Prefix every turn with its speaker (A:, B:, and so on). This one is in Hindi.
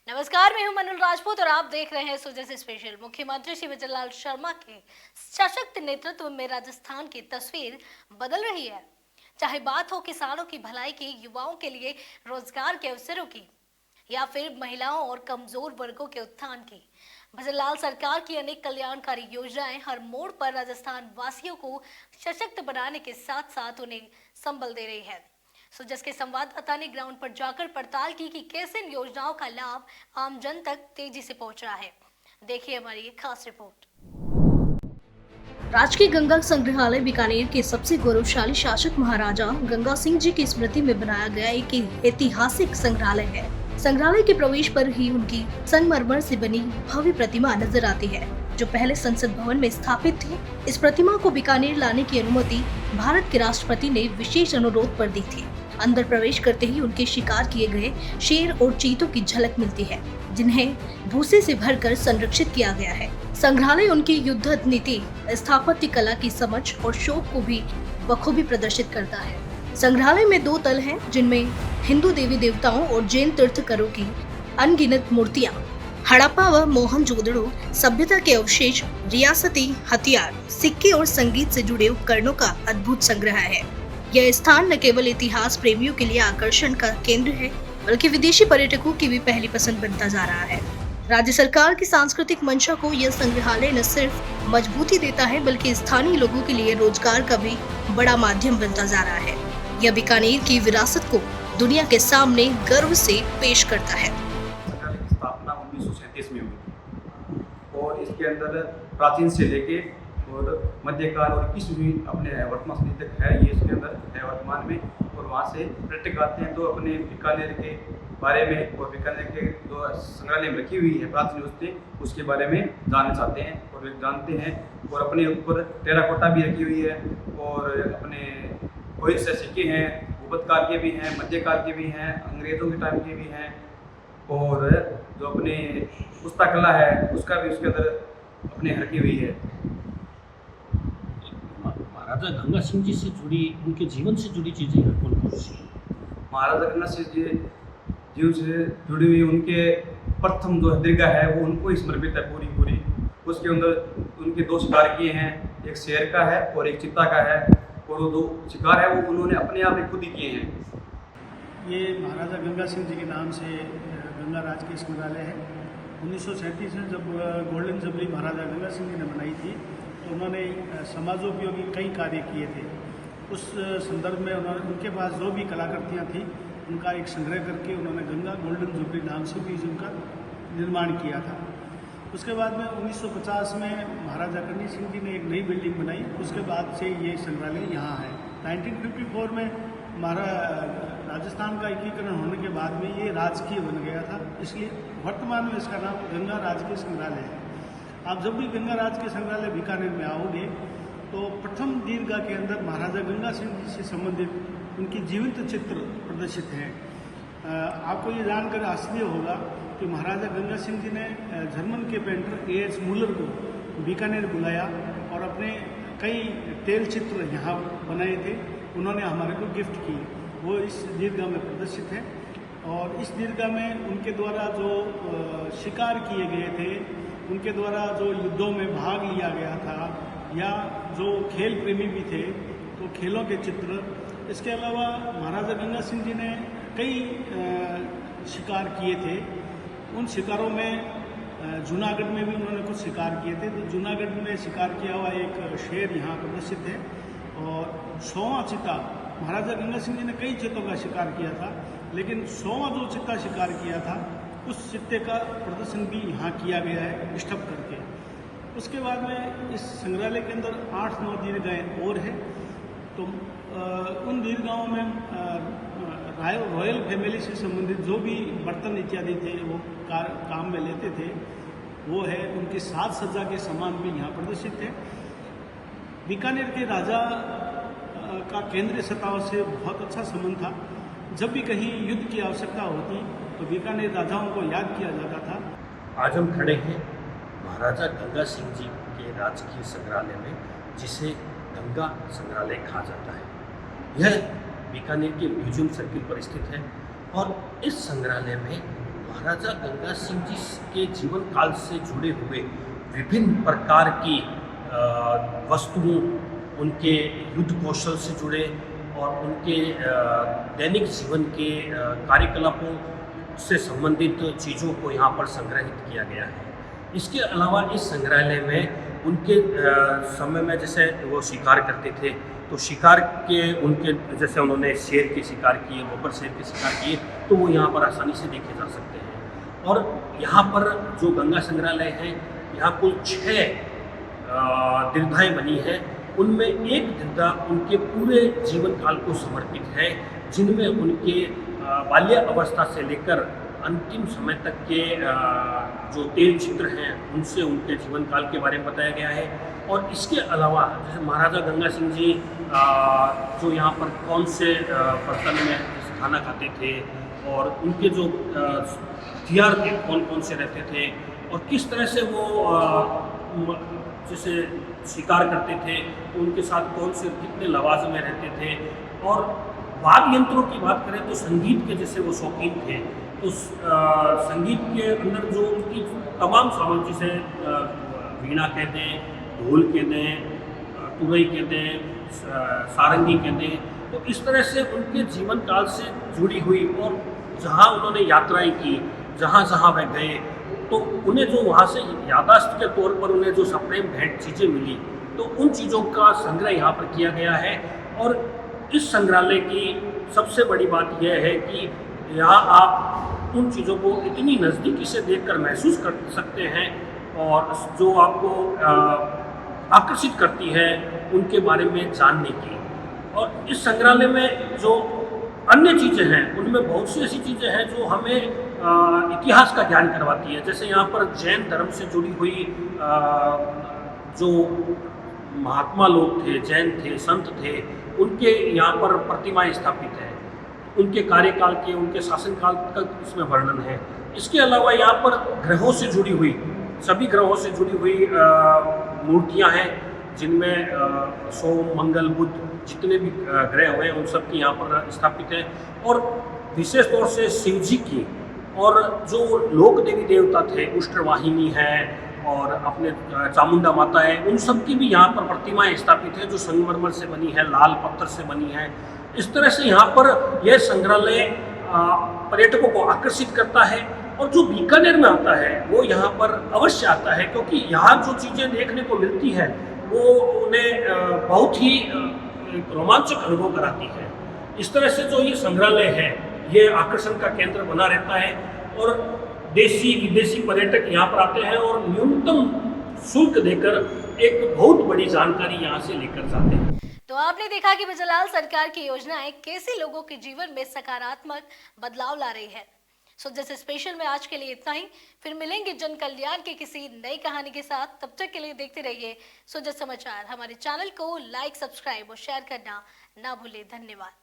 A: नमस्कार, मैं हूं मनोज राजपूत और आप देख रहे हैं सुजय से स्पेशल। मुख्यमंत्री श्री विजयलाल शर्मा के सशक्त नेतृत्व में राजस्थान की तस्वीर बदल रही है। चाहे बात हो किसानों की भलाई की, युवाओं के लिए रोजगार के अवसरों की, या फिर महिलाओं और कमजोर वर्गों के उत्थान की, विजयलाल सरकार की अनेक कल्याणकारी योजनाएं हर मोड़ पर राजस्थान वासियों को सशक्त बनाने के साथ साथ उन्हें संबल दे रही है। सुजस के संवाददाता ने ग्राउंड पर जाकर पड़ताल की कि कैसे इन योजनाओं का लाभ आम जन तक तेजी से पहुंच रहा है। देखिए हमारी ये खास रिपोर्ट। राजकीय गंगा संग्रहालय बीकानेर के सबसे गौरवशाली शासक महाराजा गंगा सिंह जी की स्मृति में बनाया गया एक ऐतिहासिक संग्रहालय है। संग्रहालय के प्रवेश पर ही उनकी संगमरमर से बनी भव्य प्रतिमा नजर आती है, जो पहले संसद भवन में स्थापित थी। इस प्रतिमा को बीकानेर लाने की अनुमति भारत के राष्ट्रपति ने विशेष अनुरोध पर दी थी। अंदर प्रवेश करते ही उनके शिकार किए गए शेर और चीतों की झलक मिलती है, जिन्हें भूसे से भरकर संरक्षित किया गया है। संग्रहालय उनकी युद्ध नीति, स्थापत्य कला की समझ और शौक को भी बखूबी प्रदर्शित करता है। संग्रहालय में 2 तल हैं, जिनमें हिंदू देवी देवताओं और जैन तीर्थंकरों की अनगिनत मूर्तियां, हड़प्पा व मोहनजोदड़ो सभ्यता के अवशेष, रियासती हथियार, सिक्के और संगीत से जुड़े उपकरणों का अद्भुत संग्रह है। यह स्थान न केवल इतिहास प्रेमियों के लिए आकर्षण का केंद्र है, बल्कि विदेशी पर्यटकों की भी पहली पसंद बनता जा रहा है। राज्य सरकार की सांस्कृतिक मंशा को यह संग्रहालय न सिर्फ मजबूती देता है, बल्कि स्थानीय लोगों के लिए रोजगार का भी बड़ा माध्यम बनता जा रहा है। यह बीकानेर की विरासत को दुनिया के सामने गर्व से पेश करता है।
B: स्थापना 1937 में हुई और इसके अंदर प्राचीन से लेके और मध्यकाल और 21वीं अपने वर्तमान समय तक है, ये इसके अंदर है वर्तमान में। और वहाँ से पर्यटक आते हैं तो अपने बीकानेर के बारे में और बीकानेर के जो संग्रहालय में रखी हुई है प्राचीन वस्तुएं, उसके बारे में जानना चाहते हैं और वे जानते हैं। और अपने ऊपर टेराकोटा भी रखी हुई है और अपने कोई से सिक्के हैं, भूपतकाल के भी हैं, मध्यकाल के भी हैं, अंग्रेजों के टाइम के भी हैं। और जो अपने पुस्तकला है उसका भी उसके अंदर अपने रखी हुई है।
C: महाराजा गंगा सिंह जी से जुड़ी, उनके जीवन से जुड़ी चीज़ें कौन कौन सी हैं?
B: महाराजा गंगा सिंह जी जीव से जुड़ी हुई उनके प्रथम जो दीर्घा है वो उनको ही समर्पित है पूरी। उसके अंदर उनके 2 शिकार किए हैं, एक शेर का है और एक चीता का है। और वो 2 शिकार है वो उन्होंने अपने आप ही खुद ही किए हैं।
D: ये महाराजा गंगा सिंह जी के नाम से गंगा राजकीय संग्रहालय है। 1937 में जब गोल्डन जुबली महाराजा गंगा सिंह जी ने बनाई थी तो उन्होंने समाजोपयोगी कई कार्य किए थे। उस संदर्भ में उनके पास जो भी कलाकृतियाँ थी उनका एक संग्रह करके उन्होंने गंगा गोल्डन जुबली नाम से भी उनका निर्माण किया था। उसके बाद में 1950 में महाराजा गंगा सिंह जी ने एक नई बिल्डिंग बनाई। उसके बाद से ये संग्रहालय यहाँ है। 1954 में राजस्थान का एकीकरण होने के बाद में ये राजकीय बन गया था, इसलिए वर्तमान में इसका नाम गंगा राजकीय संग्रहालय है। आप जब भी गंगा राजकीय संग्रहालय बीकानेर में आओगे तो प्रथम दीर्घा के अंदर महाराजा गंगा सिंह जी से संबंधित उनकी जीवित चित्र प्रदर्शित हैं। आपको ये जानकर आश्चर्य होगा कि महाराजा गंगा सिंह जी ने जर्मन के पेंटर A.H. मुलर को बीकानेर बुलाया और अपने कई तेल चित्र यहाँ बनाए थे, उन्होंने हमारे को गिफ्ट किए। वो इस दीर्घा में प्रदर्शित है। और इस दीर्घा में उनके द्वारा जो शिकार किए गए थे, उनके द्वारा जो युद्धों में भाग लिया गया था, या जो खेल प्रेमी भी थे तो खेलों के चित्र। इसके अलावा महाराजा गंगा सिंह जी ने कई शिकार किए थे। उन शिकारों में जूनागढ़ में भी उन्होंने कुछ शिकार किए थे। तो जूनागढ़ में शिकार किया हुआ एक शेर यहाँ प्रदर्शित है। और 100वां चिता, महाराजा गंगा सिंह जी ने कई चित्तों का शिकार किया था, लेकिन 100वां जो चित्ता शिकार किया था उस चित्ते का प्रदर्शन भी यहाँ किया गया है स्टफ करके। उसके बाद में इस संग्रहालय के अंदर 8-9 दीर्घाएँ और हैं। तो उन दीर्घाओं में रॉयल फैमिली से संबंधित जो भी बर्तन इत्यादि थे वो काम में लेते थे, वो है। उनकी साज सज्जा के सामान भी यहाँ प्रदर्शित है। बीकानेर के राजा का केंद्रीय सत्ताओं से बहुत अच्छा संबंध था। जब भी कहीं युद्ध की आवश्यकता होती तो बीकानेर राजाओं को याद किया जाता था।
C: आज हम खड़े हैं महाराजा गंगा सिंह जी के राजकीय संग्रहालय में, जिसे गंगा संग्रहालय कहा जाता है। यह बीकानेर के म्यूजियम सर्किल पर स्थित है और इस संग्रहालय में महाराजा गंगा सिंह जी के जीवन काल से जुड़े हुए विभिन्न प्रकार की वस्तुओं, उनके युद्ध कौशल से जुड़े और उनके दैनिक जीवन के कार्यकलापों से संबंधित चीज़ों को यहाँ पर संग्रहित किया गया है। इसके अलावा इस संग्रहालय में उनके समय में जैसे वो शिकार करते थे, तो शिकार के उनके जैसे उन्होंने शेर के शिकार किए, बब्बर शेर के शिकार किए, तो वो यहाँ पर आसानी से देखे जा सकते हैं। और यहाँ पर जो गंगा संग्रहालय है, यहाँ कुल 6 दीर्घाएँ बनी हैं। उनमें एक दीर्घा उनके पूरे जीवन काल को समर्पित है, जिनमें उनके बाल्य अवस्था से लेकर अंतिम समय तक के जो तेल चित्र हैं, उनसे उनके जीवन काल के बारे में बताया गया है। और इसके अलावा जैसे महाराजा गंगा सिंह जी जो यहाँ पर कौन से बर्तन में खाना खाते थे और उनके जो हथियार थे कौन कौन से रहते थे और किस तरह से वो जैसे शिकार करते थे, तो उनके साथ कौन से कितने लवाज में रहते थे। और वाद्य यंत्रों की बात करें तो संगीत के जैसे वो शौकीन थे, तो संगीत के अंदर जो उनकी तमाम सामान जैसे वीणा कह दें, ढोल कह दें, तुरई कह दें, सारंगी कह दें, तो इस तरह से उनके जीवन काल से जुड़ी हुई और जहाँ उन्होंने यात्राएं की, जहाँ जहाँ वह गए, तो उन्हें जो वहाँ से याददाश्त के तौर पर उन्हें जो सप्रेम भेंट चीज़ें मिली, तो उन चीज़ों का संग्रह यहाँ पर किया गया है। और इस संग्रहालय की सबसे बड़ी बात यह है कि यहाँ आप उन चीज़ों को इतनी नज़दीकी से देखकर महसूस कर सकते हैं और जो आपको आकर्षित करती है उनके बारे में जानने की। और इस संग्रहालय में जो अन्य चीज़ें हैं, उनमें बहुत सी ऐसी चीज़ें हैं जो हमें इतिहास का ज्ञान करवाती है। जैसे यहाँ पर जैन धर्म से जुड़ी हुई जो महात्मा लोग थे, जैन थे, संत थे, उनके यहाँ पर प्रतिमाएं स्थापित हैं। उनके कार्यकाल के, उनके शासनकाल का इसमें वर्णन है। इसके अलावा यहाँ पर ग्रहों से जुड़ी हुई, सभी ग्रहों से जुड़ी हुई मूर्तियाँ हैं, जिनमें सोम, मंगल, बुध जितने भी ग्रह हुए उन सब की यहाँ पर स्थापित है। और विशेष तौर से शिव जी की और जो लोक देवी देवता थे, उष्ट्रवाहिनी है और अपने चामुंडा माता है, उन सब की भी यहाँ पर प्रतिमाएं स्थापित है जो संगमरमर से बनी है, लाल पत्थर से बनी है। इस तरह से यहाँ पर यह संग्रहालय पर्यटकों को आकर्षित करता है। और जो बीकानेर में आता है वो यहाँ पर अवश्य आता है, क्योंकि यहाँ जो चीज़ें देखने को मिलती है वो उन्हें बहुत ही रोमांचक अनुभव कराती है। इस तरह से जो ये संग्रहालय है ये आकर्षण का केंद्र बना रहता है और देशी विदेशी पर्यटक यहाँ पर आते हैं और न्यूनतम शुल्क देकर एक बहुत बड़ी जानकारी यहाँ से लेकर जाते हैं।
A: तो आपने देखा कि बिजलाल सरकार की योजनाएं कैसे लोगों के जीवन में सकारात्मक बदलाव ला रही है। सो जैसे स्पेशल में आज के लिए इतना ही, फिर मिलेंगे जन कल्याण के किसी नई कहानी के साथ। तब तक के लिए देखते रहिए सोजत समाचार। हमारे चैनल को लाइक, सब्सक्राइब और शेयर करना ना भूले। धन्यवाद।